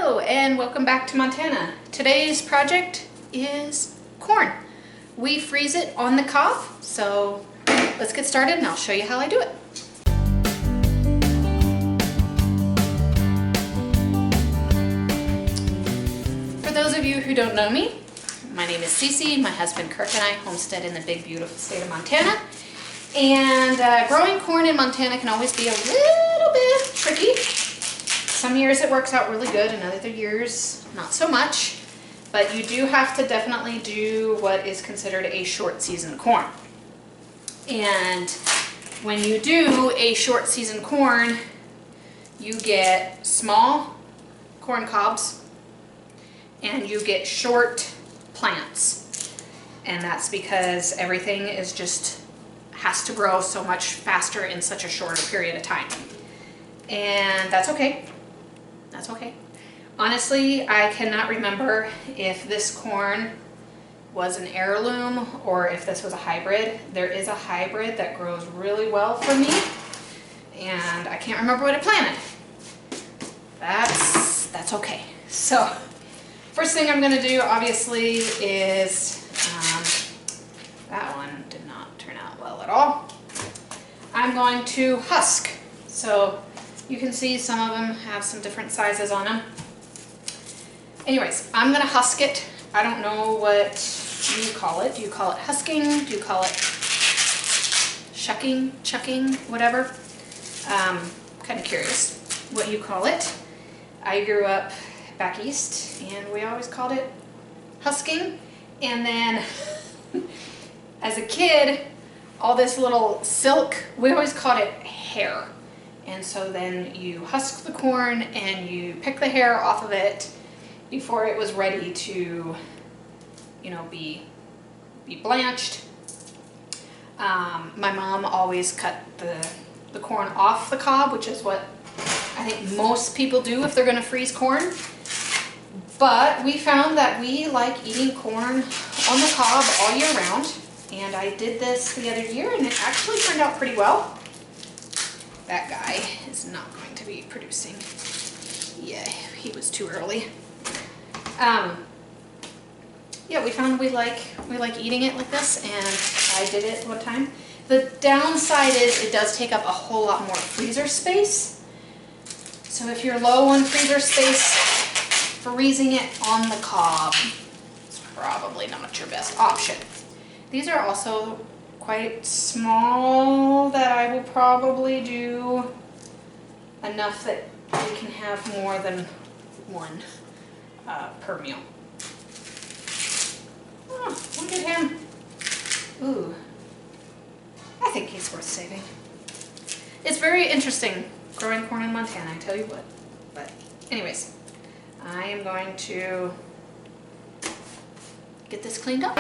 Hello and welcome back to Montana. Today's project is corn. We freeze it on the cob, so let's get started and I'll show you how I do it. For those of you who don't know me, my name is Cece. My husband Kirk and I homestead in the big beautiful state of Montana. And growing corn in Montana can always be a little bit tricky. Some years it works out really good and other years not so much. But you do have to definitely do what is considered a short season corn. And when you do a short season corn, you get small corn cobs and you get short plants. And that's because everything is just has to grow so much faster in such a shorter period of time. And that's okay. That's okay. Honestly, I cannot remember if this corn was an heirloom or if this was a hybrid. There is a hybrid that grows really well for me, and I can't remember what I planted. That's okay. So, first thing I'm gonna do, obviously, is, that one did not turn out well at all. I'm going to husk. So, you can see some of them have some different sizes on them. Anyways, I'm gonna husk it. I don't know what you call it. Do you call it husking? Do you call it shucking, chucking, whatever? Kind of curious what you call it. I grew up back east and we always called it husking. And then as a kid, all this little silk, we always called it hair. And so then you husk the corn and you pick the hair off of it before it was ready to, you know, be blanched. My mom always cut the corn off the cob, which is what I think most people do if they're gonna freeze corn. But we found that we like eating corn on the cob all year round. And I did this the other year and it actually turned out pretty well. That guy is not going to be producing. Yeah, he was too early. Yeah, we found we like eating it like this, and I did it one time. The downside is it does take up a whole lot more freezer space. So if you're low on freezer space, freezing it on the cob is probably not your best option. These are also quite small that I will probably do enough that we can have more than one per meal. Oh, look at him. Ooh, I think he's worth saving. It's very interesting growing corn in Montana, I tell you what. But anyways, I am going to get this cleaned up.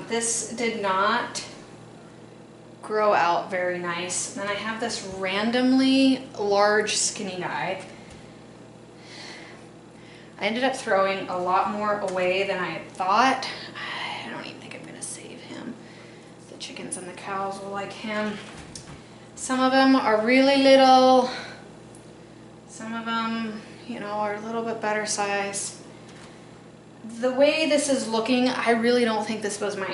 This did not grow out very nice. Then I have this randomly large skinny guy. I ended up throwing a lot more away than I had thought. I don't even think I'm gonna save him. The chickens and the cows will like him. Some of them are really little. Some of them, you know, are a little bit better size. The way this is looking, I really don't think this was my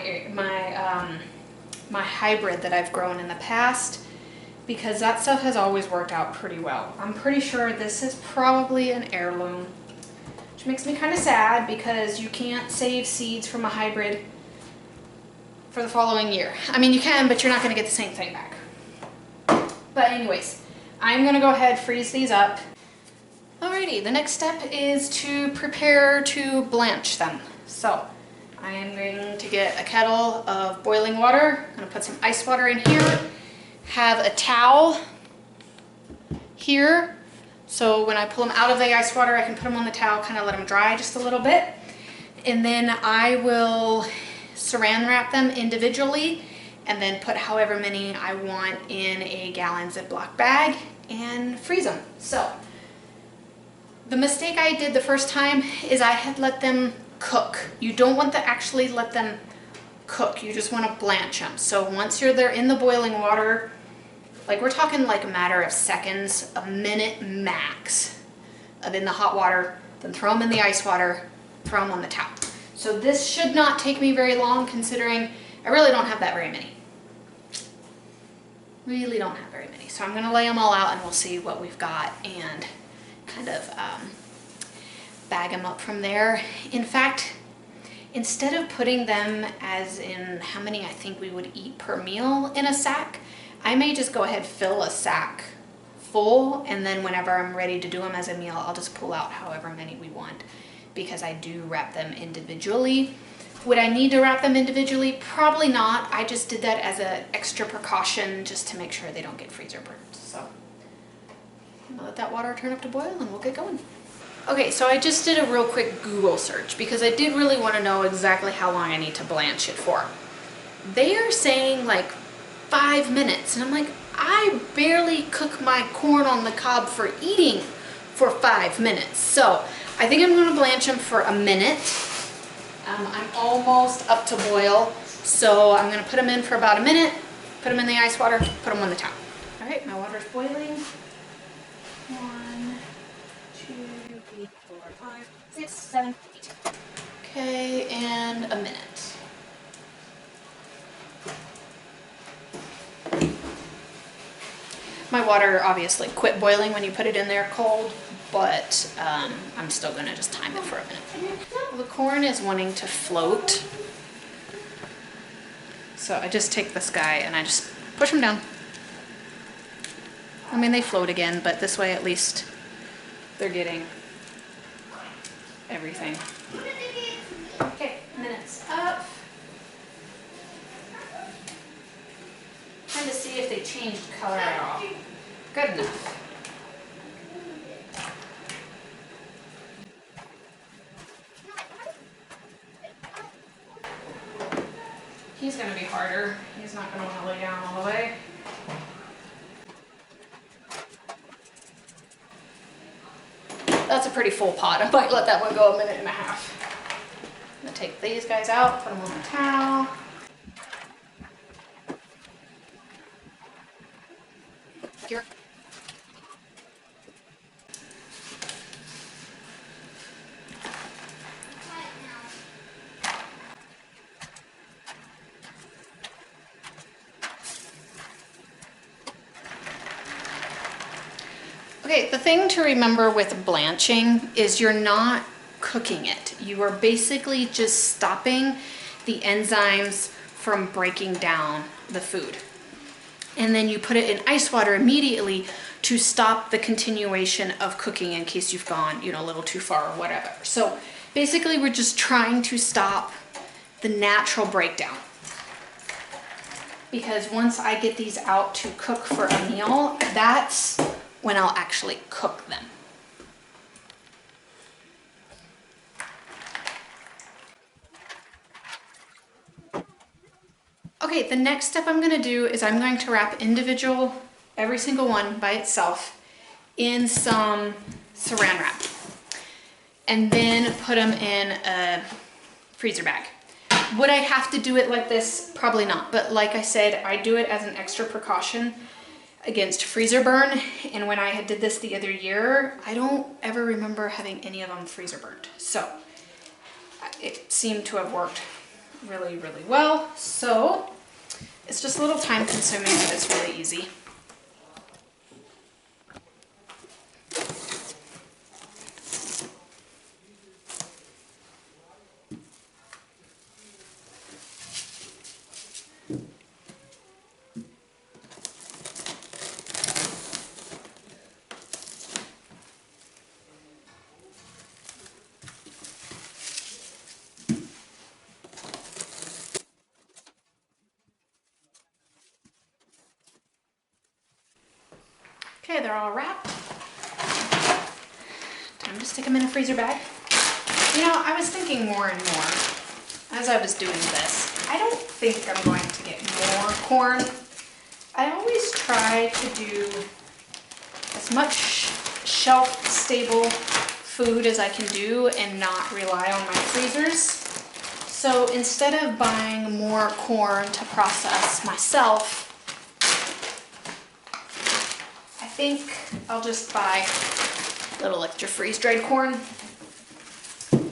hybrid that I've grown in the past, because that stuff has always worked out pretty well. I'm pretty sure this is probably an heirloom, which makes me kind of sad because you can't save seeds from a hybrid for the following year. I mean, you can, but you're not going to get the same thing back. But anyways, I'm going to go ahead and freeze these up. Alrighty, the next step is to prepare to blanch them. So, I am going to get a kettle of boiling water. I'm going to put some ice water in here. Have a towel here. So when I pull them out of the ice water, I can put them on the towel, kind of let them dry just a little bit. And then I will saran wrap them individually and then put however many I want in a gallon Ziploc bag and freeze them. So The mistake I did the first time is I had let them cook. You don't want to actually let them cook. You just want to blanch them. So once they're in the boiling water, like we're talking like a matter of seconds, a minute max of in the hot water, then throw them in the ice water, throw them on the towel. So this should not take me very long considering I really don't have that very many. Really don't have very many. So I'm gonna lay them all out and we'll see what we've got and kind of bag them up from there. In fact, instead of putting them as in how many I think we would eat per meal in a sack, I may just go ahead fill a sack full, and then whenever I'm ready to do them as a meal, I'll just pull out however many we want, because I do wrap them individually. Would I need to wrap them individually? Probably not. I just did that as an extra precaution just to make sure they don't get freezer burnt. So I'm gonna let that water turn up to boil and we'll get going. Okay, so I just did a real quick Google search because I did really want to know exactly how long I need to blanch it for. They are saying like 5 minutes, and I'm like, I barely cook my corn on the cob for eating for 5 minutes. So I think I'm gonna blanch them for a minute. I'm almost up to boil, so I'm gonna put them in for about a minute, put them in the ice water, put them on the towel. All right, my water's boiling. 1, 2, 3, 4, 5, 6, 7, 8. Okay, and a minute. My water obviously quit boiling when you put it in there cold, but I'm still gonna just time it for a minute. The corn is wanting to float, so I just take this guy and I just push him down. I mean, they float again, but this way at least they're getting everything. Okay, minutes up. Trying to see if they changed color at all. Good enough. He's gonna be harder. He's not gonna want to lay down all the way. That's a pretty full pot. I might let that one go a minute and a half. I'm gonna take these guys out, put them on the towel. Here. Okay, the thing to remember with blanching is you're not cooking it. You are basically just stopping the enzymes from breaking down the food. And then you put it in ice water immediately to stop the continuation of cooking in case you've gone, a little too far or whatever. So basically we're just trying to stop the natural breakdown. Because once I get these out to cook for a meal, that's when I'll actually cook them. Okay, the next step I'm gonna do is I'm going to wrap every single one by itself in some saran wrap. And then put them in a freezer bag. Would I have to do it like this? Probably not, but like I said, I do it as an extra precaution against freezer burn, and when I did this the other year, I don't ever remember having any of them freezer burned. So it seemed to have worked really, really well. So it's just a little time consuming, but it's really easy. Okay, they're all wrapped. Time to stick them in a freezer bag. I was thinking more and more as I was doing this. I don't think I'm going to get more corn. I always try to do as much shelf-stable food as I can do and not rely on my freezers. So instead of buying more corn to process myself, I think I'll just buy a little extra freeze-dried corn and do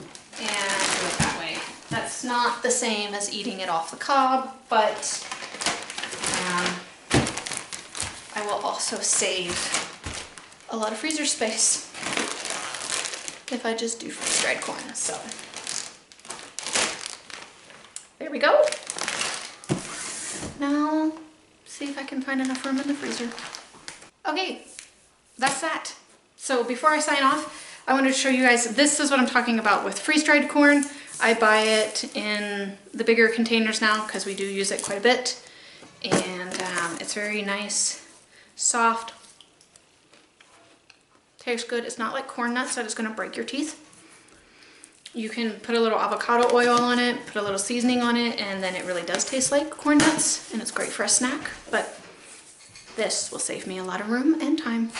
it that way. That's not the same as eating it off the cob, but I will also save a lot of freezer space if I just do freeze-dried corn. So there we go. Now see if I can find enough room in the freezer. Okay, that's that. So before I sign off, I wanted to show you guys, this is what I'm talking about with freeze-dried corn. I buy it in the bigger containers now because we do use it quite a bit. And it's very nice, soft, tastes good. It's not like corn nuts that is gonna break your teeth. You can put a little avocado oil on it, put a little seasoning on it, and then it really does taste like corn nuts, and it's great for a snack. But this will save me a lot of room and time.